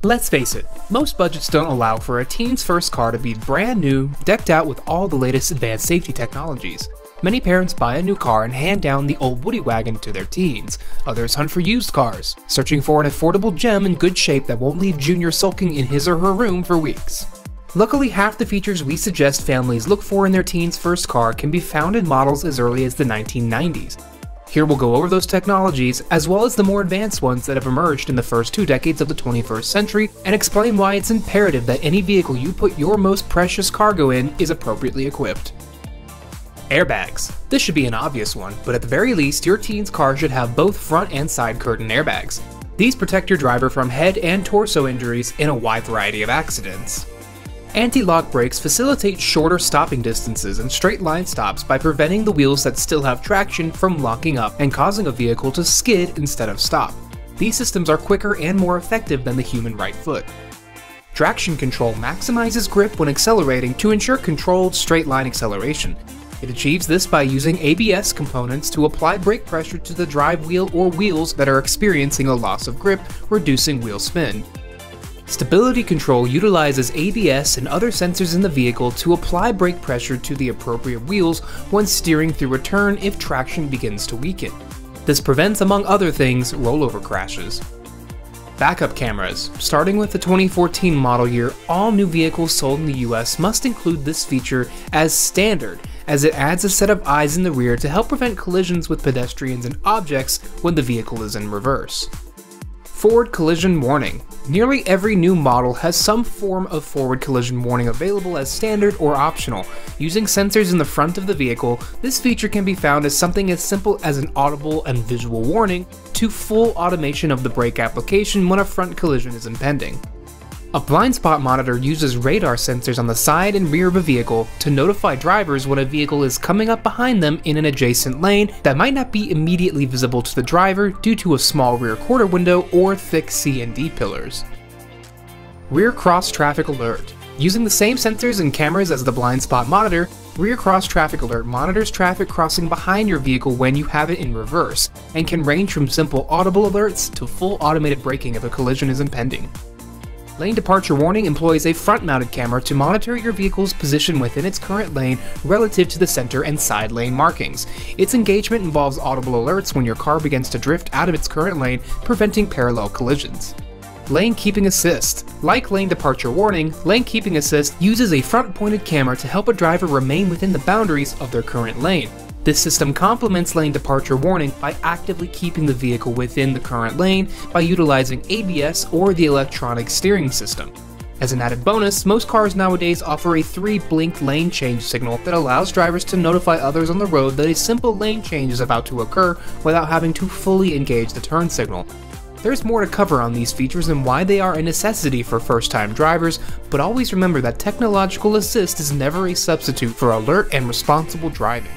Let's face it, most budgets don't allow for a teen's first car to be brand new, decked out with all the latest advanced safety technologies. Many parents buy a new car and hand down the old woody wagon to their teens. Others hunt for used cars, searching for an affordable gem in good shape that won't leave Junior sulking in his or her room for weeks. Luckily, half the features we suggest families look for in their teen's first car can be found in models as early as the 1990s. Here we'll go over those technologies, as well as the more advanced ones that have emerged in the first 2 decades of the 21st century, and explain why it's imperative that any vehicle you put your most precious cargo in is appropriately equipped. Airbags. This should be an obvious one, but at the very least, your teen's car should have both front and side curtain airbags. These protect your driver from head and torso injuries in a wide variety of accidents. Anti-lock brakes facilitate shorter stopping distances and straight line stops by preventing the wheels that still have traction from locking up and causing a vehicle to skid instead of stop. These systems are quicker and more effective than the human right foot. Traction control maximizes grip when accelerating to ensure controlled straight line acceleration. It achieves this by using ABS components to apply brake pressure to the drive wheel or wheels that are experiencing a loss of grip, reducing wheel spin. Stability control utilizes ABS and other sensors in the vehicle to apply brake pressure to the appropriate wheels when steering through a turn if traction begins to weaken. This prevents, among other things, rollover crashes. Backup cameras. Starting with the 2014 model year, all new vehicles sold in the US must include this feature as standard, as it adds a set of eyes in the rear to help prevent collisions with pedestrians and objects when the vehicle is in reverse. Forward collision warning. Nearly every new model has some form of forward collision warning available as standard or optional. Using sensors in the front of the vehicle, this feature can be found as something as simple as an audible and visual warning to full automation of the brake application when a front collision is impending. A blind spot monitor uses radar sensors on the side and rear of a vehicle to notify drivers when a vehicle is coming up behind them in an adjacent lane that might not be immediately visible to the driver due to a small rear quarter window or thick C&D pillars. Rear cross traffic alert. Using the same sensors and cameras as the blind spot monitor, rear cross traffic alert monitors traffic crossing behind your vehicle when you have it in reverse, and can range from simple audible alerts to full automated braking if a collision is impending. Lane departure warning employs a front-mounted camera to monitor your vehicle's position within its current lane relative to the center and side lane markings. Its engagement involves audible alerts when your car begins to drift out of its current lane, preventing parallel collisions. Lane keeping assist. Like lane departure warning, lane keeping assist uses a front-pointed camera to help a driver remain within the boundaries of their current lane. This system complements lane departure warning by actively keeping the vehicle within the current lane by utilizing ABS or the electronic steering system. As an added bonus, most cars nowadays offer a 3-blink lane change signal that allows drivers to notify others on the road that a simple lane change is about to occur without having to fully engage the turn signal. There's more to cover on these features and why they are a necessity for first-time drivers, but always remember that technological assist is never a substitute for alert and responsible driving.